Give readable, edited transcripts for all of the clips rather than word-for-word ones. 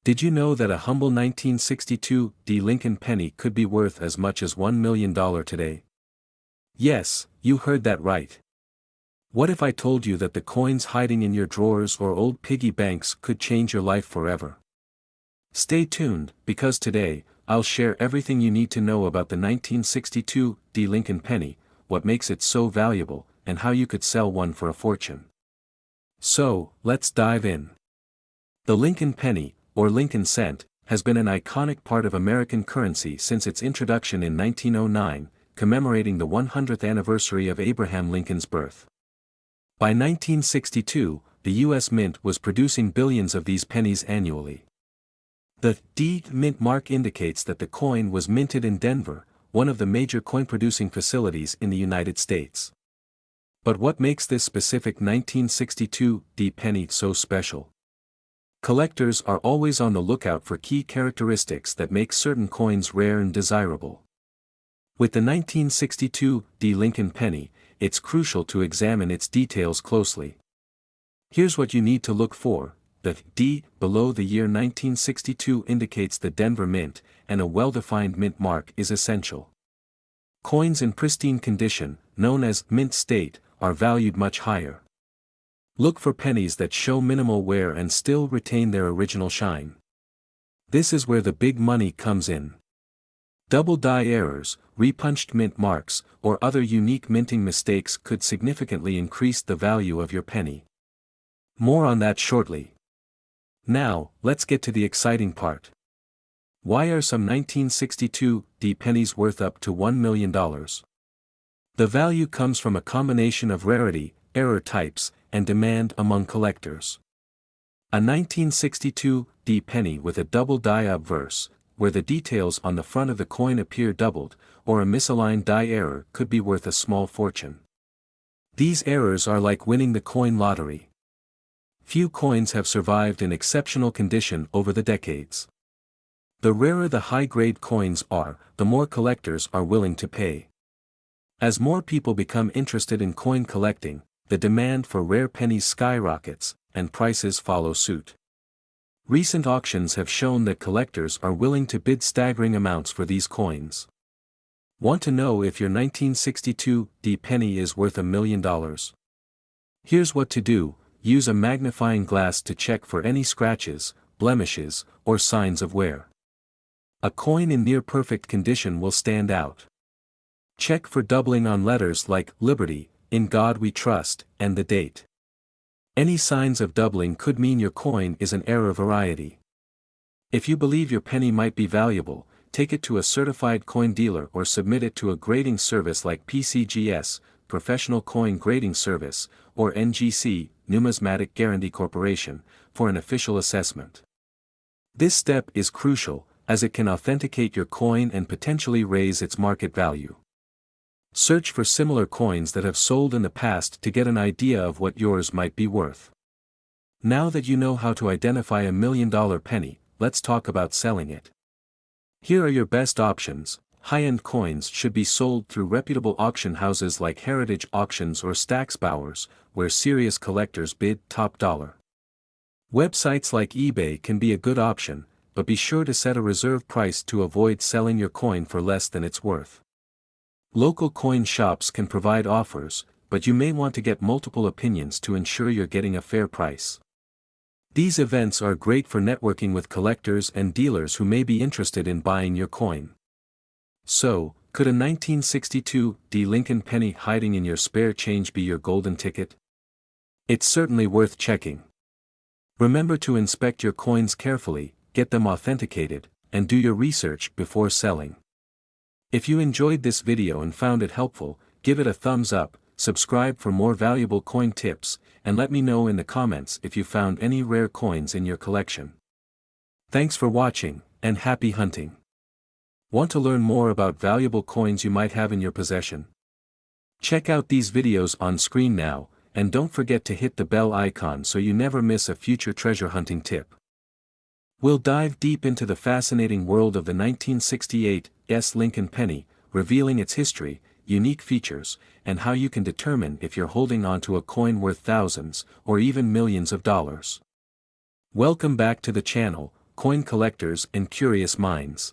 Did you know that a humble 1962 Lincoln penny could be worth as much as $1 million today? Yes, you heard that right. What if I told you that the coins hiding in your drawers or old piggy banks could change your life forever? Stay tuned, because today, I'll share everything you need to know about the 1962 Lincoln penny, what makes it so valuable, and how you could sell one for a fortune. So, let's dive in. The Lincoln penny, or Lincoln cent, has been an iconic part of American currency since its introduction in 1909, commemorating the 100th anniversary of Abraham Lincoln's birth. By 1962, the U.S. Mint was producing billions of these pennies annually. The D mint mark indicates that the coin was minted in Denver, one of the major coin-producing facilities in the United States. But what makes this specific 1962 penny so special? Collectors are always on the lookout for key characteristics that make certain coins rare and desirable. With the 1962 Lincoln penny, it's crucial to examine its details closely. Here's what you need to look for. The D below the year 1962 indicates the Denver Mint, and a well-defined mint mark is essential. Coins in pristine condition, known as mint state, are valued much higher. Look for pennies that show minimal wear and still retain their original shine. This is where the big money comes in. Double die errors, repunched mint marks, or other unique minting mistakes could significantly increase the value of your penny. More on that shortly. Now, let's get to the exciting part. Why are some 1962 pennies worth up to $1 million? The value comes from a combination of rarity, error types, and demand among collectors. A 1962 penny with a double die obverse, where the details on the front of the coin appear doubled, or a misaligned die error could be worth a small fortune. These errors are like winning the coin lottery. Few coins have survived in exceptional condition over the decades. The rarer the high-grade coins are, the more collectors are willing to pay. As more people become interested in coin collecting, the demand for rare pennies skyrockets, and prices follow suit. Recent auctions have shown that collectors are willing to bid staggering amounts for these coins. Want to know if your 1962 penny is worth $1 million? Here's what to do: use a magnifying glass to check for any scratches, blemishes, or signs of wear. A coin in near-perfect condition will stand out. Check for doubling on letters like Liberty, In God We Trust, and the date. Any signs of doubling could mean your coin is an error variety. If you believe your penny might be valuable, take it to a certified coin dealer or submit it to a grading service like PCGS, Professional Coin Grading Service, or NGC, Numismatic Guarantee Corporation, for an official assessment. This step is crucial, as it can authenticate your coin and potentially raise its market value. Search for similar coins that have sold in the past to get an idea of what yours might be worth. Now that you know how to identify $1 million penny, let's talk about selling it. Here are your best options. High-end coins should be sold through reputable auction houses like Heritage Auctions or Stack's Bowers, where serious collectors bid top dollar. Websites like eBay can be a good option, but be sure to set a reserve price to avoid selling your coin for less than it's worth. Local coin shops can provide offers, but you may want to get multiple opinions to ensure you're getting a fair price. These events are great for networking with collectors and dealers who may be interested in buying your coin. So, could a 1962 Lincoln penny hiding in your spare change be your golden ticket? It's certainly worth checking. Remember to inspect your coins carefully, get them authenticated, and do your research before selling. If you enjoyed this video and found it helpful, give it a thumbs up, subscribe for more valuable coin tips, and let me know in the comments if you found any rare coins in your collection. Thanks for watching, and happy hunting! Want to learn more about valuable coins you might have in your possession? Check out these videos on screen now, and don't forget to hit the bell icon so you never miss a future treasure hunting tip. We'll dive deep into the fascinating world of the 1968 Lincoln penny, revealing its history, unique features, and how you can determine if you're holding on to a coin worth thousands, or even millions of dollars. Welcome back to the channel, coin collectors and curious minds.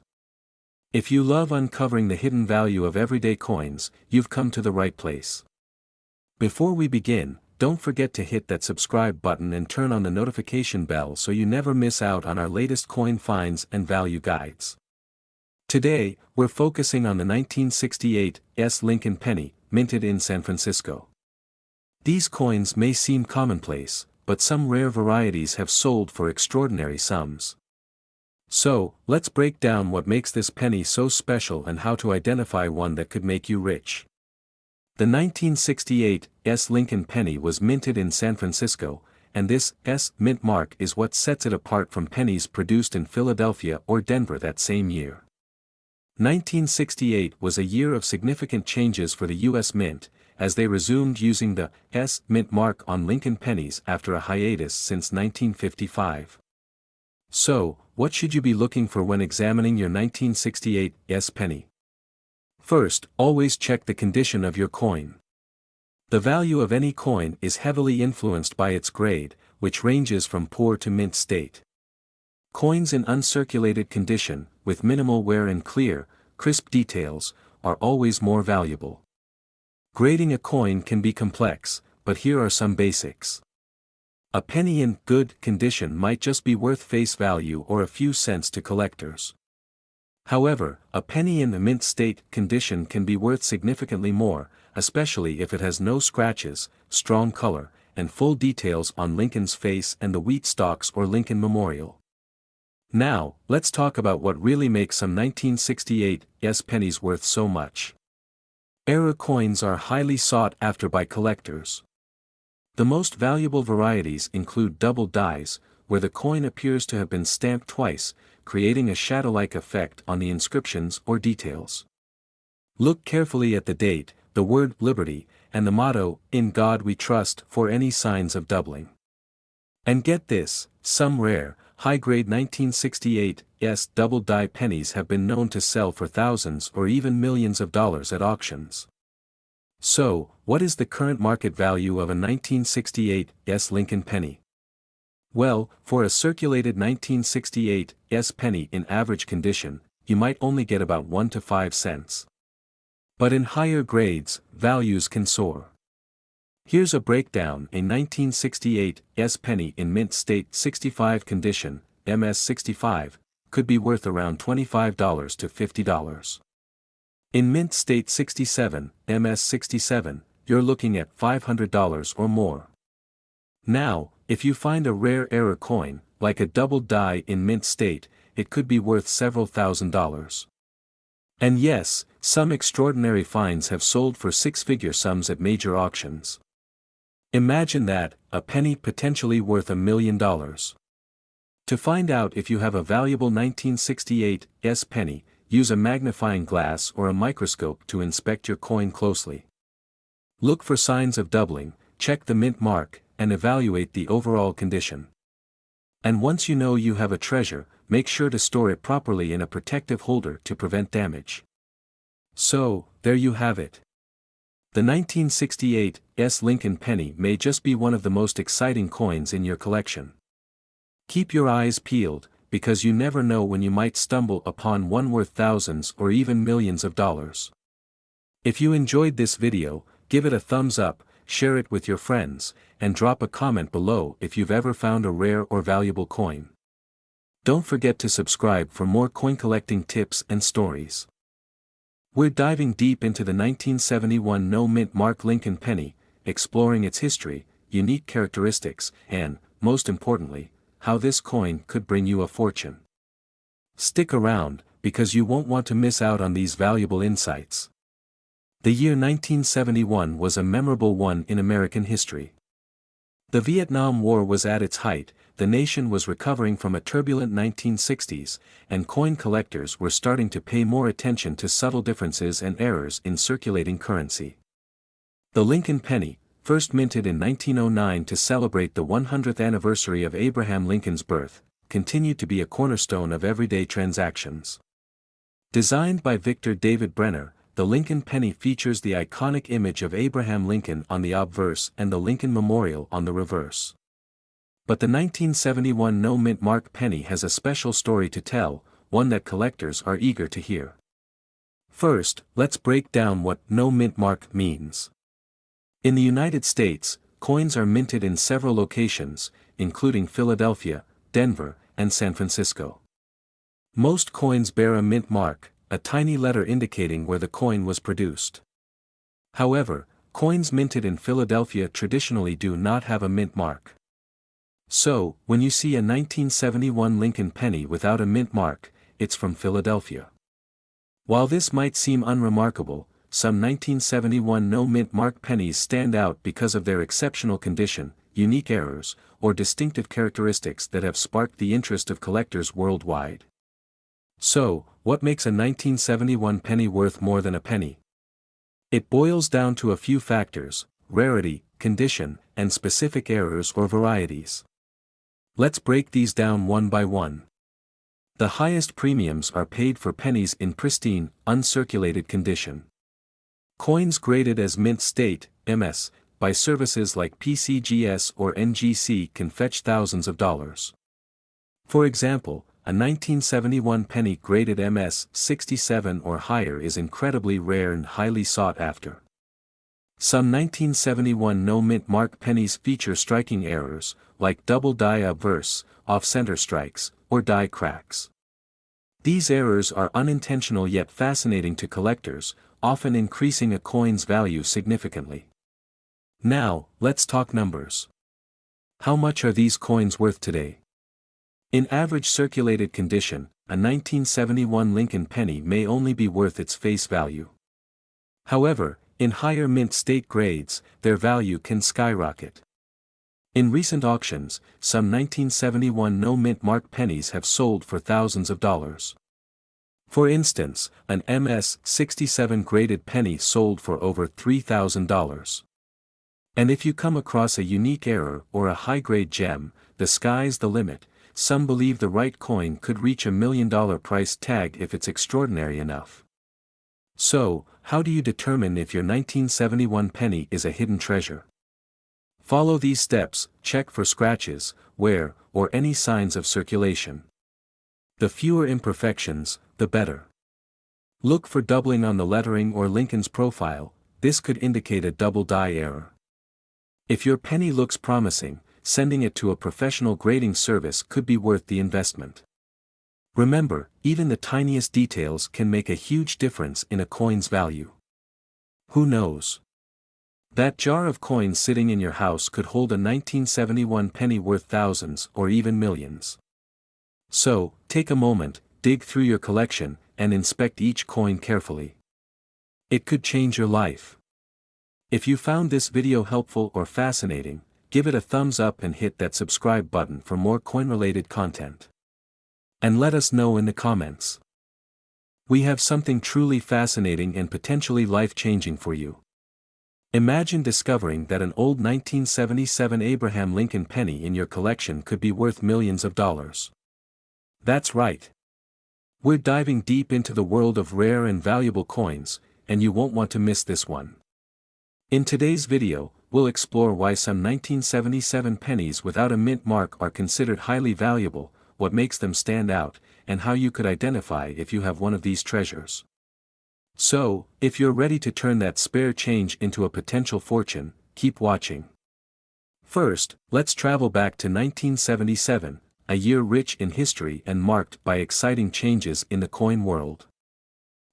If you love uncovering the hidden value of everyday coins, you've come to the right place. Before we begin, don't forget to hit that subscribe button and turn on the notification bell so you never miss out on our latest coin finds and value guides. Today, we're focusing on the 1968 Lincoln penny, minted in San Francisco. These coins may seem commonplace, but some rare varieties have sold for extraordinary sums. So, let's break down what makes this penny so special and how to identify one that could make you rich. The 1968 Lincoln penny was minted in San Francisco, and this mint mark is what sets it apart from pennies produced in Philadelphia or Denver that same year. 1968 was a year of significant changes for the U.S. Mint, as they resumed using the mint mark on Lincoln pennies after a hiatus since 1955. So, what should you be looking for when examining your 1968 penny? First, always check the condition of your coin. The value of any coin is heavily influenced by its grade, which ranges from poor to mint state. Coins in uncirculated condition, with minimal wear and clear, crisp details, are always more valuable. Grading a coin can be complex, but here are some basics. A penny in good condition might just be worth face value or a few cents to collectors. However, a penny in the mint state condition can be worth significantly more, especially if it has no scratches, strong color, and full details on Lincoln's face and the wheat stalks or Lincoln Memorial. Now, let's talk about what really makes some 1968 pennies worth so much. Error coins are highly sought after by collectors. The most valuable varieties include double dies, where the coin appears to have been stamped twice, creating a shadow-like effect on the inscriptions or details. Look carefully at the date, the word Liberty, and the motto, "In God We Trust," for any signs of doubling. And get this, some rare, high-grade 1968 double die pennies have been known to sell for thousands or even millions of dollars at auctions. So, what is the current market value of a 1968 Lincoln penny? Well, for a circulated 1968 penny in average condition, you might only get about 1 to 5 cents. But in higher grades, values can soar. Here's a breakdown: a 1968 penny in mint state 65 condition, MS65, could be worth around $25 to $50. In mint state 67, MS67, you're looking at $500 or more. Now, if you find a rare error coin, like a double die in mint state, it could be worth several $1,000s. And yes, some extraordinary finds have sold for six-figure sums at major auctions. Imagine that, a penny potentially worth $1 million. To find out if you have a valuable 1968 penny, use a magnifying glass or a microscope to inspect your coin closely. Look for signs of doubling, check the mint mark, and evaluate the overall condition. And once you know you have a treasure, make sure to store it properly in a protective holder to prevent damage. So, there you have it. The 1968 Lincoln penny may just be one of the most exciting coins in your collection. Keep your eyes peeled, because you never know when you might stumble upon one worth thousands or even millions of dollars. If you enjoyed this video, give it a thumbs up, share it with your friends, and drop a comment below if you've ever found a rare or valuable coin. Don't forget to subscribe for more coin collecting tips and stories. We're diving deep into the 1971 no-mint mark Lincoln penny, exploring its history, unique characteristics, and, most importantly, how this coin could bring you a fortune. Stick around, because you won't want to miss out on these valuable insights. The year 1971 was a memorable one in American history. The Vietnam War was at its height, the nation was recovering from a turbulent 1960s, and coin collectors were starting to pay more attention to subtle differences and errors in circulating currency. The Lincoln penny, first minted in 1909 to celebrate the 100th anniversary of Abraham Lincoln's birth, continued to be a cornerstone of everyday transactions. Designed by Victor David Brenner, the Lincoln penny features the iconic image of Abraham Lincoln on the obverse and the Lincoln Memorial on the reverse. But the 1971 no-mint mark penny has a special story to tell, one that collectors are eager to hear. First, let's break down what no-mint mark means. In the United States, coins are minted in several locations, including Philadelphia, Denver, and San Francisco. Most coins bear a mint mark, a tiny letter indicating where the coin was produced. However, coins minted in Philadelphia traditionally do not have a mint mark. So, when you see a 1971 Lincoln penny without a mint mark, it's from Philadelphia. While this might seem unremarkable, some 1971 no-mint mark pennies stand out because of their exceptional condition, unique errors, or distinctive characteristics that have sparked the interest of collectors worldwide. So, what makes a 1971 penny worth more than a penny? It boils down to a few factors: rarity, condition, and specific errors or varieties. Let's break these down one by one. The highest premiums are paid for pennies in pristine, uncirculated condition. Coins graded as mint state, MS, by services like PCGS or NGC can fetch thousands of dollars. For example, a 1971 penny graded MS 67 or higher is incredibly rare and highly sought after. Some 1971 no-mint mark pennies feature striking errors, like double die obverse, off-center strikes, or die cracks. These errors are unintentional yet fascinating to collectors, often increasing a coin's value significantly. Now, let's talk numbers. How much are these coins worth today? In average circulated condition, a 1971 Lincoln penny may only be worth its face value. However, in higher mint state grades, their value can skyrocket. In recent auctions, some 1971 no-mint mark pennies have sold for thousands of dollars. For instance, an MS 67 graded penny sold for over $3,000. And if you come across a unique error or a high-grade gem, the sky's the limit. Some believe the right coin could reach $1 million price tag if it's extraordinary enough. So, how do you determine if your 1971 penny is a hidden treasure? Follow these steps: check for scratches, wear, or any signs of circulation. The fewer imperfections, the better. Look for doubling on the lettering or Lincoln's profile. This could indicate a double die error. If your penny looks promising, sending it to a professional grading service could be worth the investment. Remember, even the tiniest details can make a huge difference in a coin's value. Who knows? That jar of coins sitting in your house could hold a 1971 penny worth thousands or even millions. So, take a moment, dig through your collection, and inspect each coin carefully. It could change your life. If you found this video helpful or fascinating, give it a thumbs up and hit that subscribe button for more coin-related content. And let us know in the comments. We have something truly fascinating and potentially life-changing for you. Imagine discovering that an old 1977 Abraham Lincoln penny in your collection could be worth millions of dollars. That's right. We're diving deep into the world of rare and valuable coins, and you won't want to miss this one. In today's video, we'll explore why some 1977 pennies without a mint mark are considered highly valuable, what makes them stand out, and how you could identify if you have one of these treasures. So, if you're ready to turn that spare change into a potential fortune, keep watching. First, let's travel back to 1977, a year rich in history and marked by exciting changes in the coin world.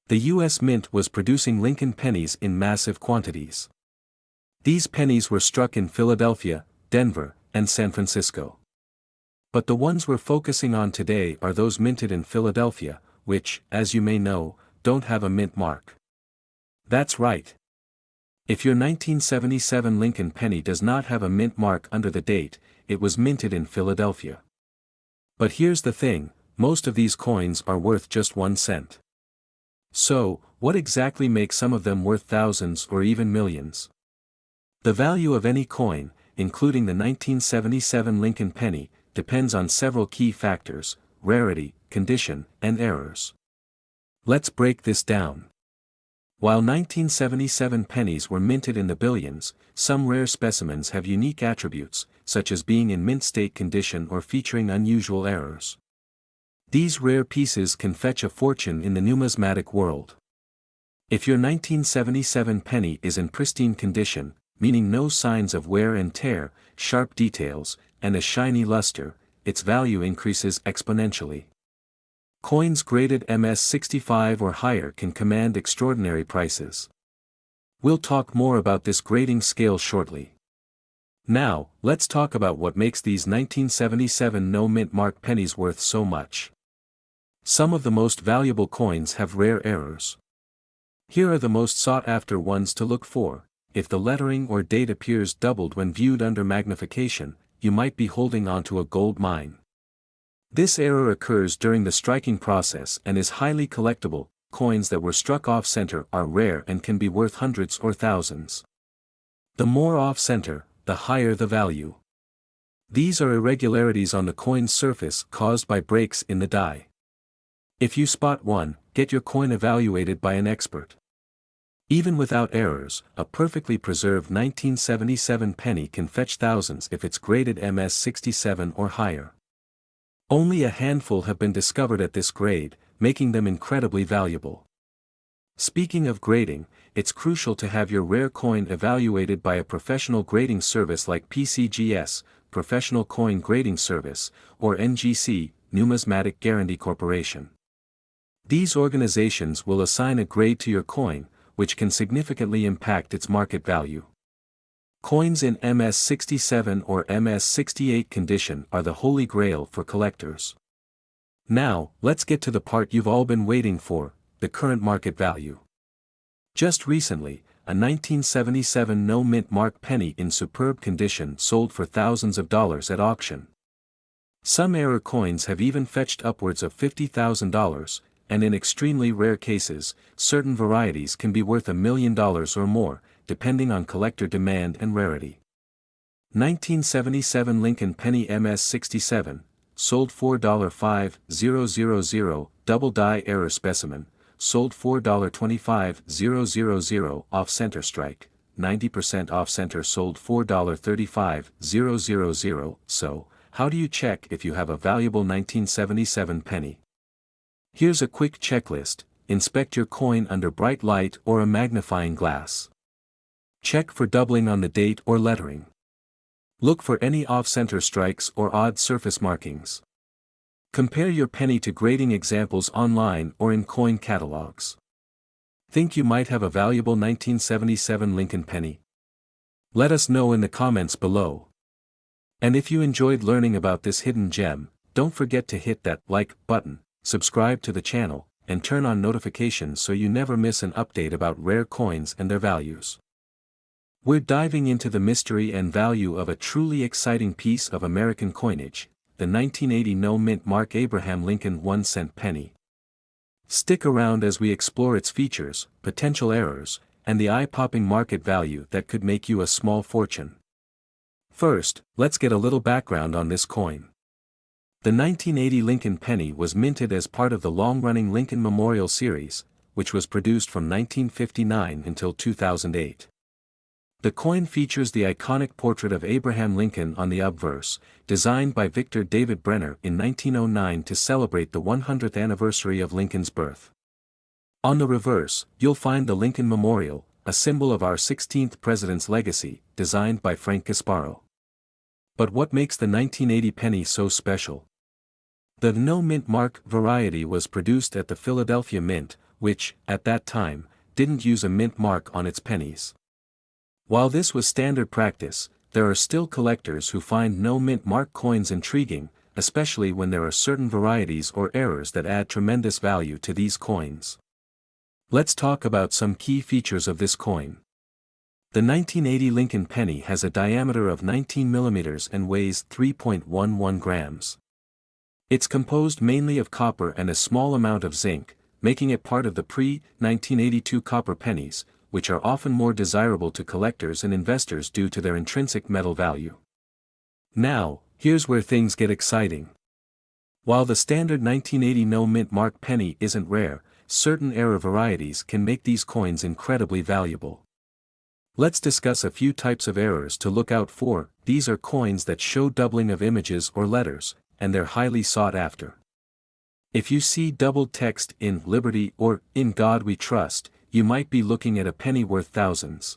The U.S. Mint was producing Lincoln pennies in massive quantities. These pennies were struck in Philadelphia, Denver, and San Francisco. But the ones we're focusing on today are those minted in Philadelphia, which, as you may know, don't have a mint mark. That's right. If your 1977 Lincoln penny does not have a mint mark under the date, it was minted in Philadelphia. But here's the thing, most of these coins are worth just 1 cent. So, what exactly makes some of them worth thousands or even millions? The value of any coin, including the 1977 Lincoln penny, depends on several key factors: rarity, condition, and errors. Let's break this down. While 1977 pennies were minted in the billions, some rare specimens have unique attributes, such as being in mint state condition or featuring unusual errors. These rare pieces can fetch a fortune in the numismatic world. If your 1977 penny is in pristine condition, meaning no signs of wear and tear, sharp details, and a shiny luster, its value increases exponentially. Coins graded MS65 or higher can command extraordinary prices. We'll talk more about this grading scale shortly. Now, let's talk about what makes these 1977 no-mint mark pennies worth so much. Some of the most valuable coins have rare errors. Here are the most sought-after ones to look for. If the lettering or date appears doubled when viewed under magnification, you might be holding onto a gold mine. This error occurs during the striking process and is highly collectible. Coins that were struck off-center are rare and can be worth hundreds or thousands. The more off-center, the higher the value. These are irregularities on the coin's surface caused by breaks in the die. If you spot one, get your coin evaluated by an expert. Even without errors, a perfectly preserved 1977 penny can fetch thousands if it's graded MS67 or higher. Only a handful have been discovered at this grade, making them incredibly valuable. Speaking of grading, it's crucial to have your rare coin evaluated by a professional grading service like PCGS, Professional Coin Grading Service, or NGC, Numismatic Guarantee Corporation. These organizations will assign a grade to your coin, which can significantly impact its market value. Coins in MS67 or MS68 condition are the holy grail for collectors. Now, let's get to the part you've all been waiting for, the current market value. Just recently, a 1977 no-mint mark penny in superb condition sold for thousands of dollars at auction. Some error coins have even fetched upwards of $50,000, and in extremely rare cases, certain varieties can be worth $1 million or more, depending on collector demand and rarity. 1977 Lincoln Penny MS67, sold $4.5000, double die error specimen, sold $4.25000 off-center strike, 90% off-center sold $4.35000. So, how do you check if you have a valuable 1977 penny? Here's a quick checklist. Inspect your coin under bright light or a magnifying glass. Check for doubling on the date or lettering. Look for any off-center strikes or odd surface markings. Compare your penny to grading examples online or in coin catalogs. Think you might have a valuable 1977 Lincoln penny? Let us know in the comments below. And if you enjoyed learning about this hidden gem, don't forget to hit that like button, subscribe to the channel, and turn on notifications so you never miss an update about rare coins and their values. We're diving into the mystery and value of a truly exciting piece of American coinage, the 1980 no-mint mark Abraham Lincoln 1-cent penny. Stick around as we explore its features, potential errors, and the eye-popping market value that could make you a small fortune. First, let's get a little background on this coin. The 1980 Lincoln penny was minted as part of the long-running Lincoln Memorial Series, which was produced from 1959 until 2008. The coin features the iconic portrait of Abraham Lincoln on the obverse, designed by Victor David Brenner in 1909 to celebrate the 100th anniversary of Lincoln's birth. On the reverse, you'll find the Lincoln Memorial, a symbol of our 16th president's legacy, designed by Frank Gasparo. But what makes the 1980 penny so special? The no-mint mark variety was produced at the Philadelphia Mint, which, at that time, didn't use a mint mark on its pennies. While this was standard practice, there are still collectors who find no-mint mark coins intriguing, especially when there are certain varieties or errors that add tremendous value to these coins. Let's talk about some key features of this coin. The 1980 Lincoln penny has a diameter of 19 millimeters and weighs 3.11 grams. It's composed mainly of copper and a small amount of zinc, making it part of the pre-1982 copper pennies, which are often more desirable to collectors and investors due to their intrinsic metal value. Now, here's where things get exciting. While the standard 1980 no-mint mark penny isn't rare, certain error varieties can make these coins incredibly valuable. Let's discuss a few types of errors to look out for. These are coins that show doubling of images or letters, and they're highly sought after. If you see doubled text in Liberty or In God We Trust, you might be looking at a penny worth thousands.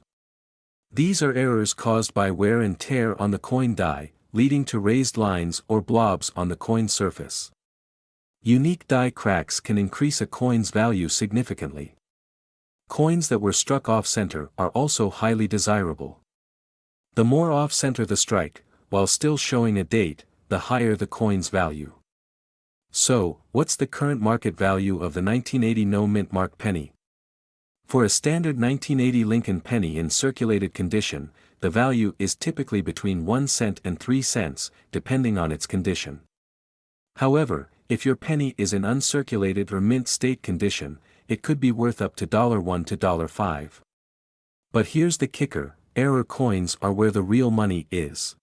These are errors caused by wear and tear on the coin die, leading to raised lines or blobs on the coin surface. Unique die cracks can increase a coin's value significantly. Coins that were struck off-center are also highly desirable. The more off-center the strike, while still showing a date, the higher the coin's value. So, what's the current market value of the 1980 no-mint mark penny? For a standard 1980 Lincoln penny in circulated condition, the value is typically between 1 cent and 3 cents, depending on its condition. However, if your penny is in uncirculated or mint state condition, it could be worth up to $1 to $5. But here's the kicker: error coins are where the real money is.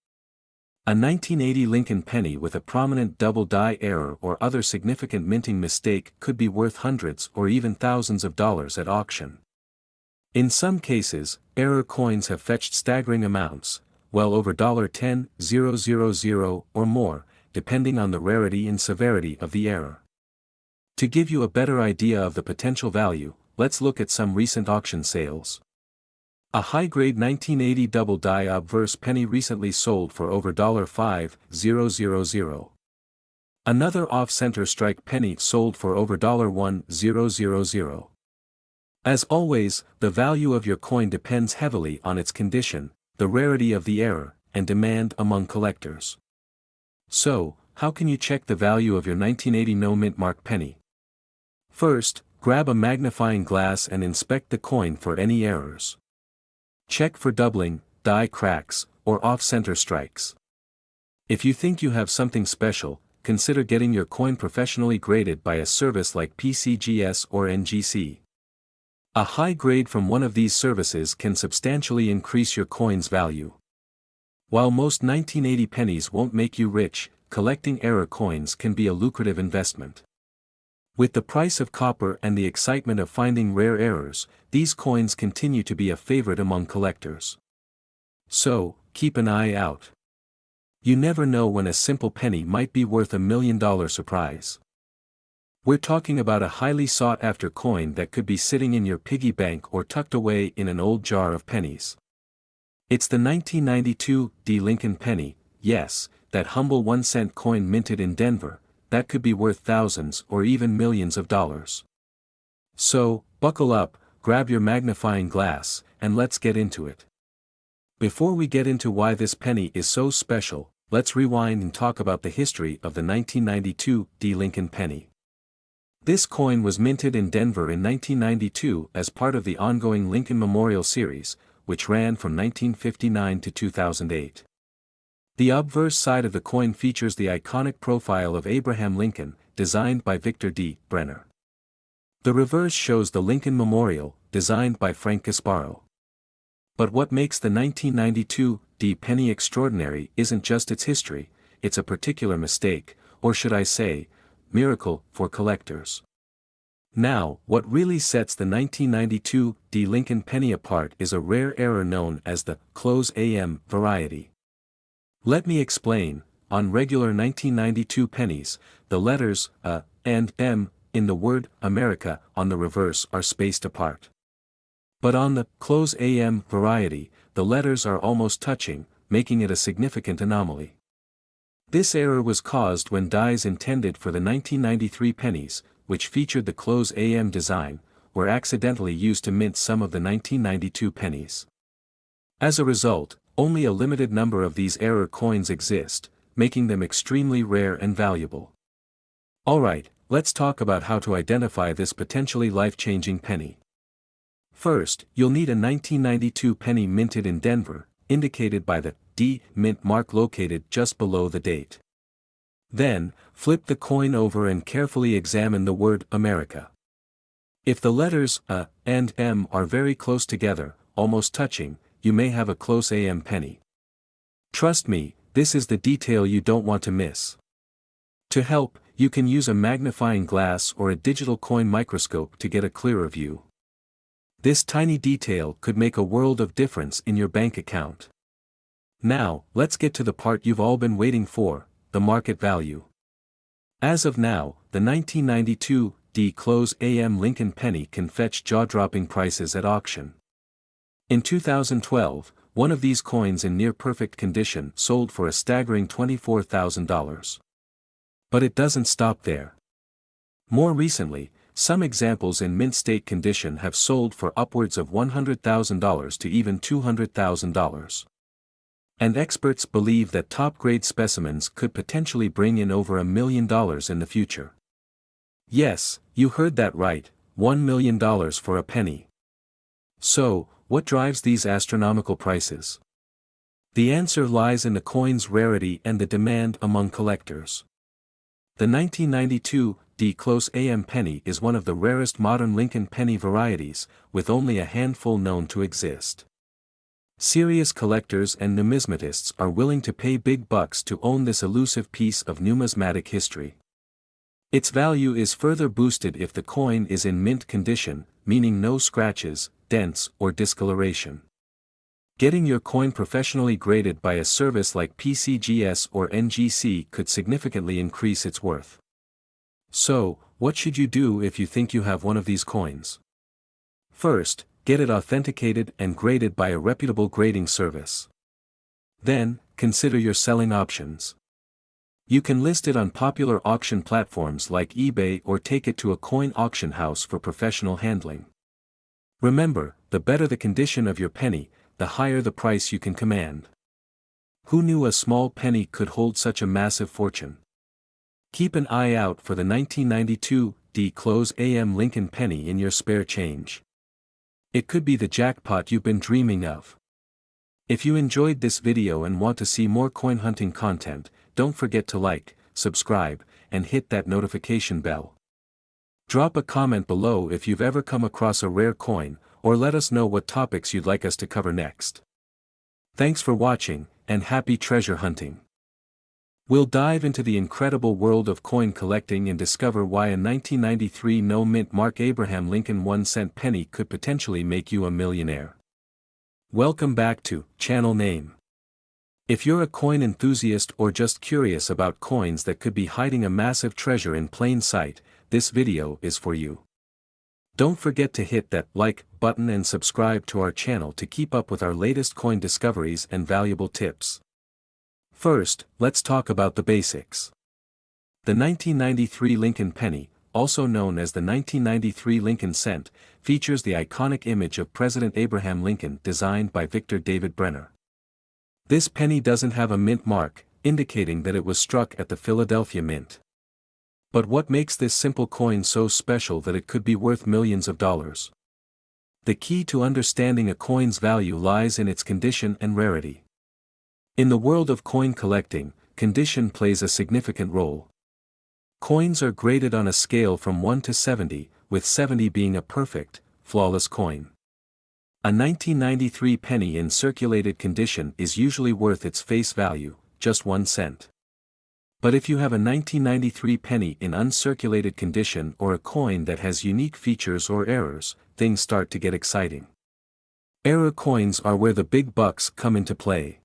A 1980 Lincoln penny with a prominent double die error or other significant minting mistake could be worth hundreds or even thousands of dollars at auction. In some cases, error coins have fetched staggering amounts, well over $10,000 or more, depending on the rarity and severity of the error. To give you a better idea of the potential value, let's look at some recent auction sales. A high-grade 1980 double die obverse penny recently sold for over $5,000. Another off-center strike penny sold for over $1,000. As always, the value of your coin depends heavily on its condition, the rarity of the error, and demand among collectors. So, how can you check the value of your 1980 no-mint mark penny? First, grab a magnifying glass and inspect the coin for any errors. Check for doubling, die cracks, or off-center strikes. If you think you have something special, consider getting your coin professionally graded by a service like PCGS or NGC. A high grade from one of these services can substantially increase your coin's value. While most 1980 pennies won't make you rich, collecting error coins can be a lucrative investment. With the price of copper and the excitement of finding rare errors, these coins continue to be a favorite among collectors. So, keep an eye out. You never know when a simple penny might be worth $1 million surprise. We're talking about a highly sought-after coin that could be sitting in your piggy bank or tucked away in an old jar of pennies. It's the 1992 Lincoln penny, yes, that humble 1-cent coin minted in Denver, that could be worth thousands or even millions of dollars. So, buckle up, grab your magnifying glass, and let's get into it. Before we get into why this penny is so special, let's rewind and talk about the history of the 1992 Lincoln penny. This coin was minted in Denver in 1992 as part of the ongoing Lincoln Memorial Series, which ran from 1959 to 2008. The obverse side of the coin features the iconic profile of Abraham Lincoln, designed by Victor D. Brenner. The reverse shows the Lincoln Memorial, designed by Frank Gasparo. But what makes the 1992 penny extraordinary isn't just its history, it's a particular mistake, or should I say, miracle, for collectors. Now, what really sets the 1992 Lincoln penny apart is a rare error known as the close AM variety. Let me explain. On regular 1992 pennies, the letters A and M in the word America on the reverse are spaced apart. But on the close AM variety, the letters are almost touching, making it a significant anomaly. This error was caused when dies intended for the 1993 pennies, which featured the close AM design, were accidentally used to mint some of the 1992 pennies. As a result, only a limited number of these error coins exist, making them extremely rare and valuable. Alright, let's talk about how to identify this potentially life-changing penny. First, you'll need a 1992 penny minted in Denver, indicated by the D mint mark located just below the date. Then, flip the coin over and carefully examine the word America. If the letters A and M are very close together, almost touching, you may have a close AM penny. Trust me, this is the detail you don't want to miss. To help, you can use a magnifying glass or a digital coin microscope to get a clearer view. This tiny detail could make a world of difference in your bank account. Now, let's get to the part you've all been waiting for, the market value. As of now, the 1992 D-Close AM Lincoln penny can fetch jaw-dropping prices at auction. In 2012, one of these coins in near-perfect condition sold for a staggering $24,000. But it doesn't stop there. More recently, some examples in mint state condition have sold for upwards of $100,000 to even $200,000. And experts believe that top-grade specimens could potentially bring in over $1 million in the future. Yes, you heard that right, $1 million for a penny. So, what drives these astronomical prices? The answer lies in the coin's rarity and the demand among collectors. The 1992 D-Close AM penny is one of the rarest modern Lincoln penny varieties, with only a handful known to exist. Serious collectors and numismatists are willing to pay big bucks to own this elusive piece of numismatic history. Its value is further boosted if the coin is in mint condition, meaning no scratches, dents, or discoloration. Getting your coin professionally graded by a service like PCGS or NGC could significantly increase its worth. So, what should you do if you think you have one of these coins? First, get it authenticated and graded by a reputable grading service. Then, consider your selling options. You can list it on popular auction platforms like eBay or take it to a coin auction house for professional handling. Remember, the better the condition of your penny, the higher the price you can command. Who knew a small penny could hold such a massive fortune? Keep an eye out for the 1992 D-Close AM Lincoln penny in your spare change. It could be the jackpot you've been dreaming of. If you enjoyed this video and want to see more coin hunting content, don't forget to like, subscribe, and hit that notification bell. Drop a comment below if you've ever come across a rare coin, or let us know what topics you'd like us to cover next. Thanks for watching, and happy treasure hunting. We'll dive into the incredible world of coin collecting and discover why a 1993 no-mint Mark Abraham Lincoln 1-cent penny could potentially make you a millionaire. Welcome back to Channel Name. If you're a coin enthusiast or just curious about coins that could be hiding a massive treasure in plain sight, this video is for you. Don't forget to hit that like button and subscribe to our channel to keep up with our latest coin discoveries and valuable tips. First, let's talk about the basics. The 1993 Lincoln penny, also known as the 1993 Lincoln cent, features the iconic image of President Abraham Lincoln designed by Victor David Brenner. This penny doesn't have a mint mark, indicating that it was struck at the Philadelphia Mint. But what makes this simple coin so special that it could be worth millions of dollars? The key to understanding a coin's value lies in its condition and rarity. In the world of coin collecting, condition plays a significant role. Coins are graded on a scale from 1 to 70, with 70 being a perfect, flawless coin. A 1993 penny in circulated condition is usually worth its face value, just 1 cent. But if you have a 1993 penny in uncirculated condition or a coin that has unique features or errors, things start to get exciting. Error coins are where the big bucks come into play.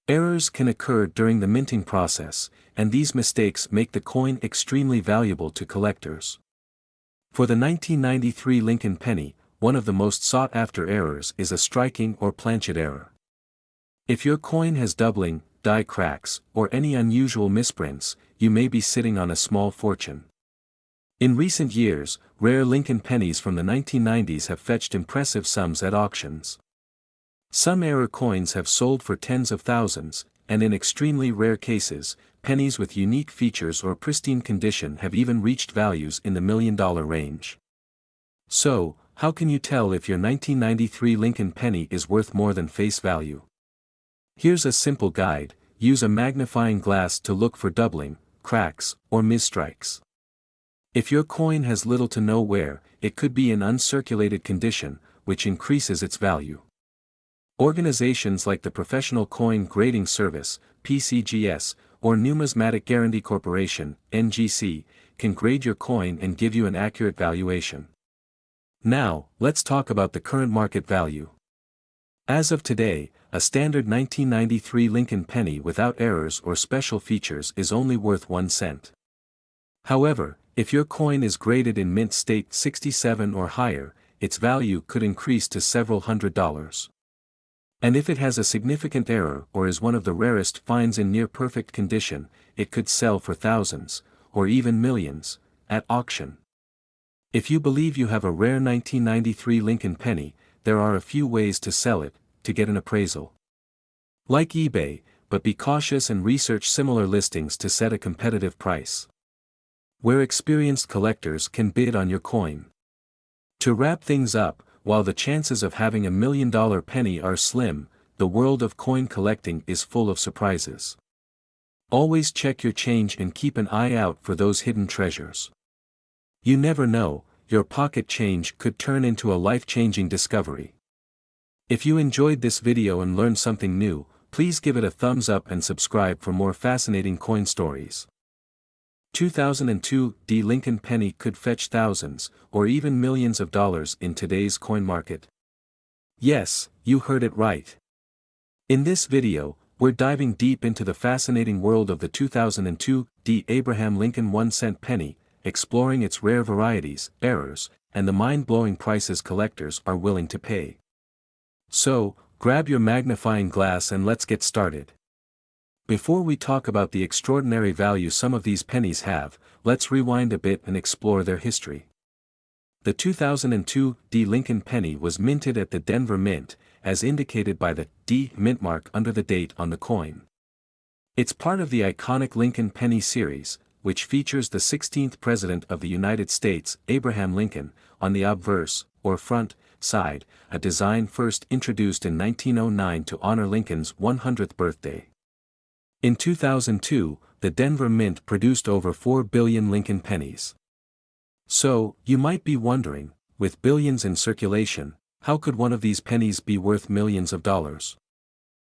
Errors can occur during the minting process, and these mistakes make the coin extremely valuable to collectors. For the 1993 Lincoln penny, one of the most sought-after errors is a striking or planchet error. If your coin has doubling, die cracks, or any unusual misprints, you may be sitting on a small fortune. In recent years, rare Lincoln pennies from the 1990s have fetched impressive sums at auctions. Some error coins have sold for tens of thousands, and in extremely rare cases, pennies with unique features or pristine condition have even reached values in the million-dollar range. So, how can you tell if your 1993 Lincoln penny is worth more than face value? Here's a simple guide: use a magnifying glass to look for doubling, cracks, or misstrikes. If your coin has little to no wear, it could be in uncirculated condition, which increases its value. Organizations like the Professional Coin Grading Service, PCGS, or Numismatic Guarantee Corporation, NGC, can grade your coin and give you an accurate valuation. Now, let's talk about the current market value. As of today, a standard 1993 Lincoln penny without errors or special features is only worth 1 cent. However, if your coin is graded in mint state 67 or higher, its value could increase to several $100s. And if it has a significant error or is one of the rarest finds in near perfect condition, it could sell for thousands, or even millions, at auction. If you believe you have a rare 1993 Lincoln penny, there are a few ways to sell it, to get an appraisal. Like eBay, but be cautious and research similar listings to set a competitive price, where experienced collectors can bid on your coin. To wrap things up, while the chances of having $1 million penny are slim, the world of coin collecting is full of surprises. Always check your change and keep an eye out for those hidden treasures. You never know, your pocket change could turn into a life-changing discovery. If you enjoyed this video and learned something new, please give it a thumbs up and subscribe for more fascinating coin stories. 2002 Lincoln penny could fetch thousands, or even millions of dollars in today's coin market. Yes, you heard it right. In this video, we're diving deep into the fascinating world of the 2002 Abraham Lincoln 1-cent penny, exploring its rare varieties, errors, and the mind-blowing prices collectors are willing to pay. So, grab your magnifying glass and let's get started. Before we talk about the extraordinary value some of these pennies have, let's rewind a bit and explore their history. The 2002 Lincoln penny was minted at the Denver Mint, as indicated by the D mint mark under the date on the coin. It's part of the iconic Lincoln penny series, which features the 16th President of the United States, Abraham Lincoln, on the obverse, or front, side, a design first introduced in 1909 to honor Lincoln's 100th birthday. In 2002, the Denver Mint produced over 4 billion Lincoln pennies. So, you might be wondering, with billions in circulation, how could one of these pennies be worth millions of dollars?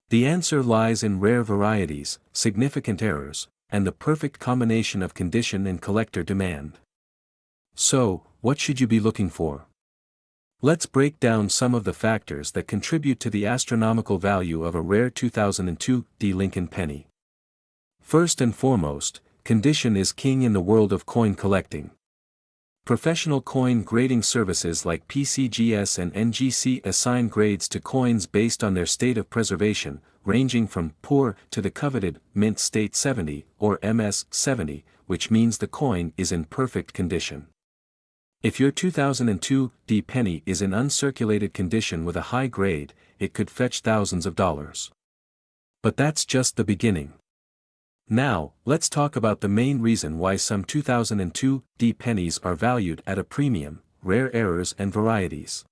The answer lies in rare varieties, significant errors, and the perfect combination of condition and collector demand. So, what should you be looking for? Let's break down some of the factors that contribute to the astronomical value of a rare 2002 Lincoln penny. First and foremost, condition is king in the world of coin collecting. Professional coin grading services like PCGS and NGC assign grades to coins based on their state of preservation, ranging from poor to the coveted mint state 70 or MS 70, which means the coin is in perfect condition. If your 2002 penny is in uncirculated condition with a high grade, it could fetch thousands of dollars. But that's just the beginning. Now, let's talk about the main reason why some 2002 pennies are valued at a premium: rare errors and varieties.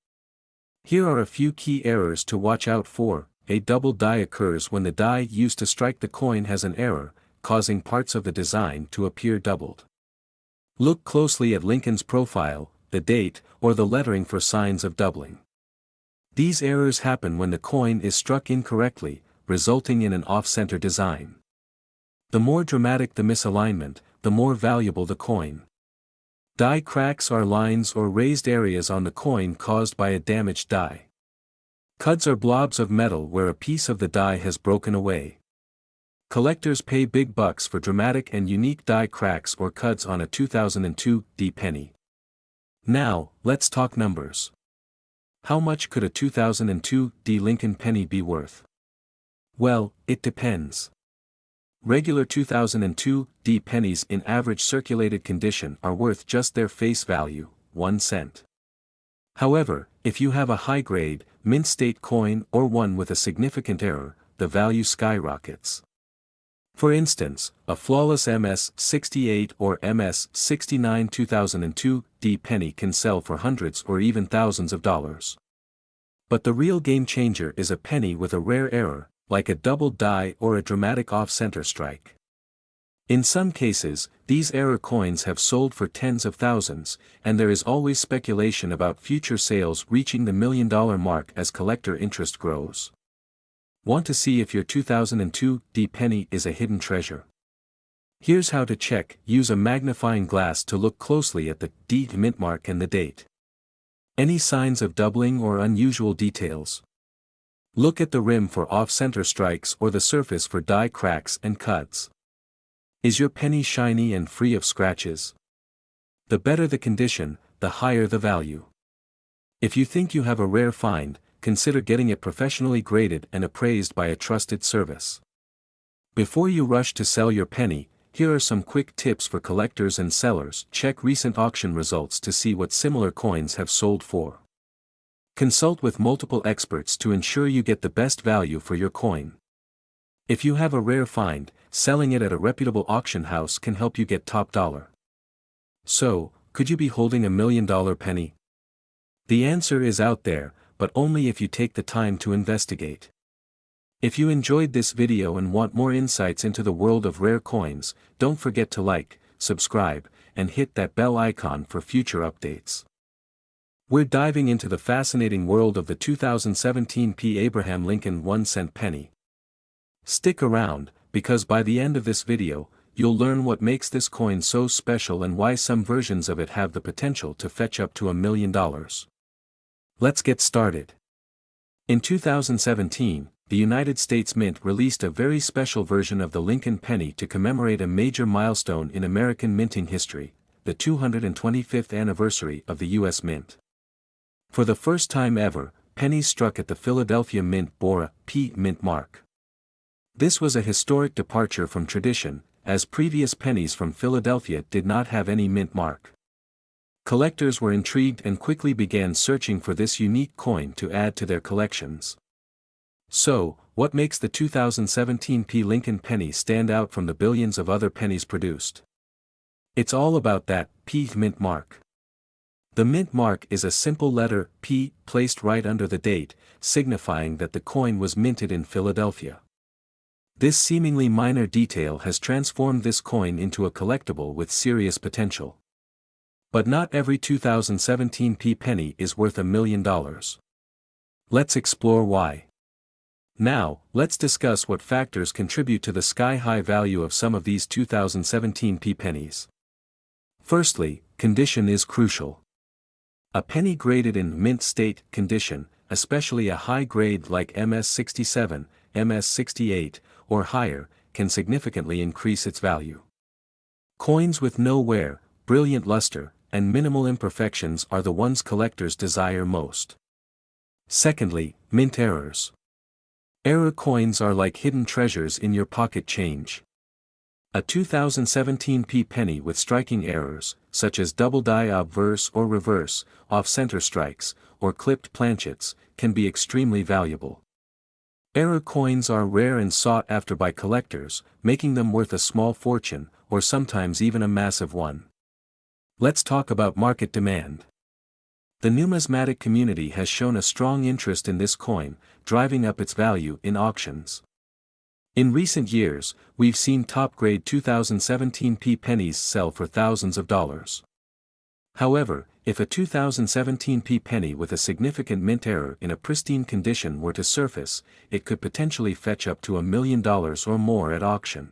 Here are a few key errors to watch out for. A double die occurs when the die used to strike the coin has an error, causing parts of the design to appear doubled. Look closely at Lincoln's profile, the date, or the lettering for signs of doubling. These errors happen when the coin is struck incorrectly, resulting in an off-center design. The more dramatic the misalignment, the more valuable the coin. Die cracks are lines or raised areas on the coin caused by a damaged die. Cuds are blobs of metal where a piece of the die has broken away. Collectors pay big bucks for dramatic and unique die cracks or cuds on a 2002 penny. Now, let's talk numbers. How much could a 2002 Lincoln penny be worth? Well, it depends. Regular 2002 pennies in average circulated condition are worth just their face value, 1 cent. However, if you have a high-grade, mint-state coin or one with a significant error, the value skyrockets. For instance, a flawless MS 68 or MS 69 2002 penny can sell for hundreds or even thousands of dollars. But the real game changer is a penny with a rare error, like a double die or a dramatic off-center strike. In some cases, these error coins have sold for tens of thousands, and there is always speculation about future sales reaching the $1 million mark as collector interest grows. Want to see if your 2002 penny is a hidden treasure? Here's how to check. Use a magnifying glass to look closely at the mint mark and the date. Any signs of doubling or unusual details? Look at the rim for off-center strikes or the surface for die cracks and cuts. Is your penny shiny and free of scratches? The better the condition, the higher the value. If you think you have a rare find, consider getting it professionally graded and appraised by a trusted service. Before you rush to sell your penny, here are some quick tips for collectors and sellers. Check recent auction results to see what similar coins have sold for. Consult with multiple experts to ensure you get the best value for your coin. If you have a rare find, selling it at a reputable auction house can help you get top dollar. So, could you be holding $1 million penny? The answer is out there, but only if you take the time to investigate. If you enjoyed this video and want more insights into the world of rare coins, don't forget to like, subscribe, and hit that bell icon for future updates. We're diving into the fascinating world of the 2017 P. Abraham Lincoln 1-cent penny. Stick around, because by the end of this video, you'll learn what makes this coin so special and why some versions of it have the potential to fetch up to $1 million. Let's get started. In 2017, the United States Mint released a very special version of the Lincoln penny to commemorate a major milestone in American minting history, the 225th anniversary of the U.S. Mint. For the first time ever, pennies struck at the Philadelphia Mint bore a P mint mark. This was a historic departure from tradition, as previous pennies from Philadelphia did not have any mint mark. Collectors were intrigued and quickly began searching for this unique coin to add to their collections. So, what makes the 2017 P. Lincoln penny stand out from the billions of other pennies produced? It's all about that P mint mark. The mint mark is a simple letter P placed right under the date, signifying that the coin was minted in Philadelphia. This seemingly minor detail has transformed this coin into a collectible with serious potential. But not every 2017 P penny is worth $1 million. Let's explore why. Now, let's discuss what factors contribute to the sky-high value of some of these 2017 P pennies. Firstly, condition is crucial. A penny graded in mint state condition, especially a high grade like MS67, MS68, or higher, can significantly increase its value. Coins with no wear, brilliant luster, and minimal imperfections are the ones collectors desire most. Secondly, mint errors. Error coins are like hidden treasures in your pocket change. A 2017 P penny with striking errors, such as double die obverse or reverse, off-center strikes, or clipped planchets, can be extremely valuable. Error coins are rare and sought after by collectors, making them worth a small fortune, or sometimes even a massive one. Let's talk about market demand. The numismatic community has shown a strong interest in this coin, driving up its value in auctions. In recent years, we've seen top-grade 2017 P pennies sell for thousands of dollars. However, if a 2017 P penny with a significant mint error in a pristine condition were to surface, it could potentially fetch up to $1 million or more at auction.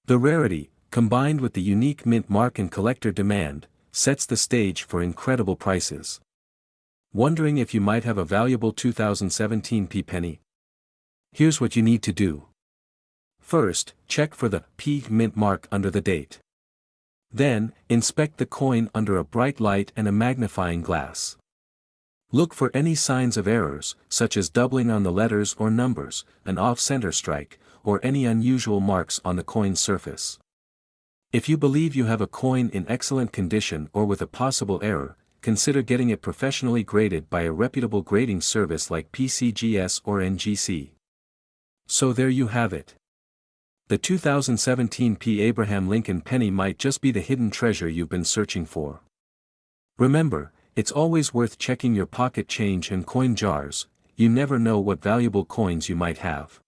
The rarity, combined with the unique mint mark and collector demand, sets the stage for incredible prices. Wondering if you might have a valuable 2017 P penny? Here's what you need to do. First, check for the P mint mark under the date. Then, inspect the coin under a bright light and a magnifying glass. Look for any signs of errors, such as doubling on the letters or numbers, an off-center strike, or any unusual marks on the coin's surface. If you believe you have a coin in excellent condition or with a possible error, consider getting it professionally graded by a reputable grading service like PCGS or NGC. So there you have it. The 2017 P. Abraham Lincoln penny might just be the hidden treasure you've been searching for. Remember, it's always worth checking your pocket change and coin jars, you never know what valuable coins you might have.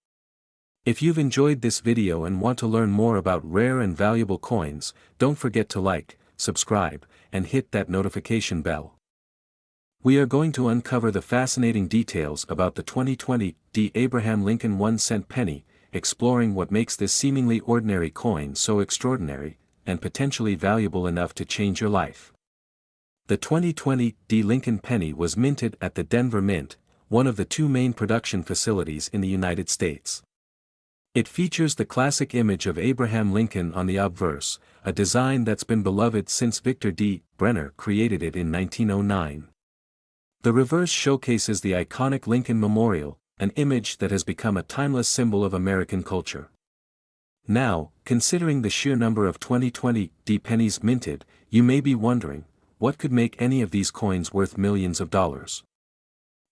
If you've enjoyed this video and want to learn more about rare and valuable coins, don't forget to like, subscribe, and hit that notification bell. We are going to uncover the fascinating details about the 2020 D. Abraham Lincoln 1-cent penny, exploring what makes this seemingly ordinary coin so extraordinary, and potentially valuable enough to change your life. The 2020 D. Lincoln penny was minted at the Denver Mint, one of the two main production facilities in the United States. It features the classic image of Abraham Lincoln on the obverse, a design that's been beloved since Victor D. Brenner created it in 1909. The reverse showcases the iconic Lincoln Memorial, an image that has become a timeless symbol of American culture. Now, considering the sheer number of 2020 D pennies minted, you may be wondering, what could make any of these coins worth millions of dollars?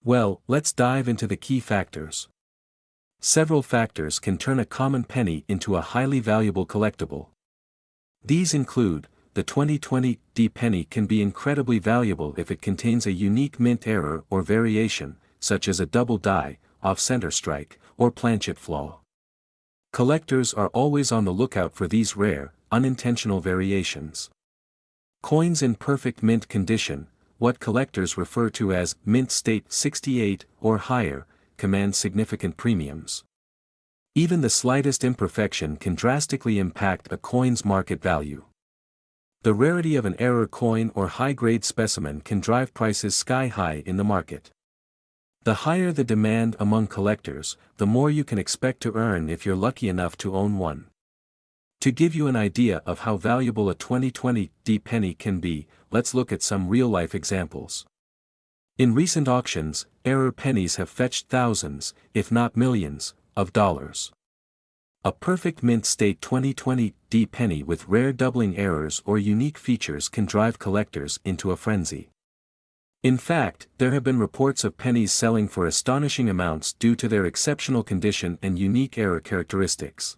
Well, let's dive into the key factors. Several factors can turn a common penny into a highly valuable collectible. These include, the 2020 D penny can be incredibly valuable if it contains a unique mint error or variation, such as a double die, off-center strike, or planchet flaw. Collectors are always on the lookout for these rare, unintentional variations. Coins in perfect mint condition, what collectors refer to as mint state 68 or higher, command significant premiums. Even the slightest imperfection can drastically impact a coin's market value. The rarity of an error coin or high-grade specimen can drive prices sky-high in the market. The higher the demand among collectors, the more you can expect to earn if you're lucky enough to own one. To give you an idea of how valuable a 2020 D penny can be, let's look at some real-life examples. In recent auctions, error pennies have fetched thousands, if not millions, of dollars. A perfect mint state 2020 D penny with rare doubling errors or unique features can drive collectors into a frenzy. In fact, there have been reports of pennies selling for astonishing amounts due to their exceptional condition and unique error characteristics.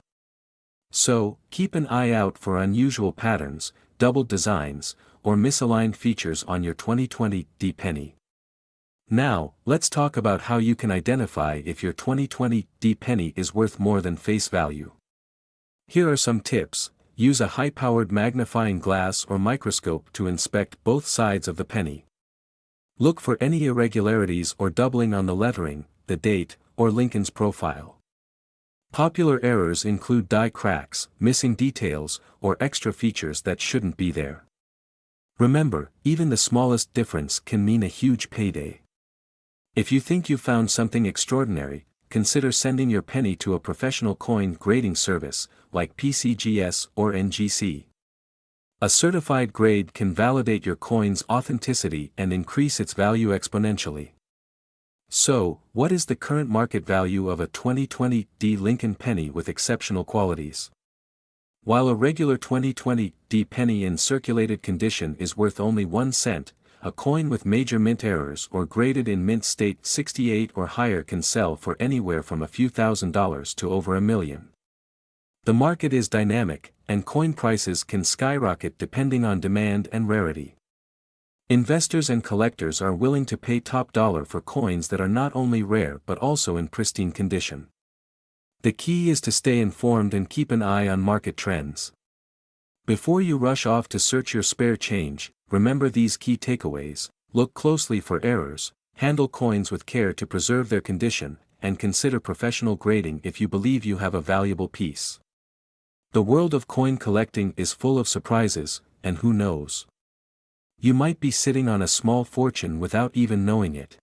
So, keep an eye out for unusual patterns, doubled designs, or misaligned features on your 2020 D penny. Now, let's talk about how you can identify if your 2020 D penny is worth more than face value. Here are some tips. Use a high-powered magnifying glass or microscope to inspect both sides of the penny. Look for any irregularities or doubling on the lettering, the date, or Lincoln's profile. Popular errors include die cracks, missing details, or extra features that shouldn't be there. Remember, even the smallest difference can mean a huge payday. If you think you found something extraordinary, consider sending your penny to a professional coin grading service, like PCGS or NGC. A certified grade can validate your coin's authenticity and increase its value exponentially. So, what is the current market value of a 2020 D Lincoln penny with exceptional qualities? While a regular 2020 D penny in circulated condition is worth only 1 cent, a coin with major mint errors or graded in mint state 68 or higher can sell for anywhere from a few $1,000s to over $1 million. The market is dynamic, and coin prices can skyrocket depending on demand and rarity. Investors and collectors are willing to pay top dollar for coins that are not only rare but also in pristine condition. The key is to stay informed and keep an eye on market trends. Before you rush off to search your spare change, remember these key takeaways: look closely for errors, handle coins with care to preserve their condition, and consider professional grading if you believe you have a valuable piece. The world of coin collecting is full of surprises, and who knows? You might be sitting on a small fortune without even knowing it.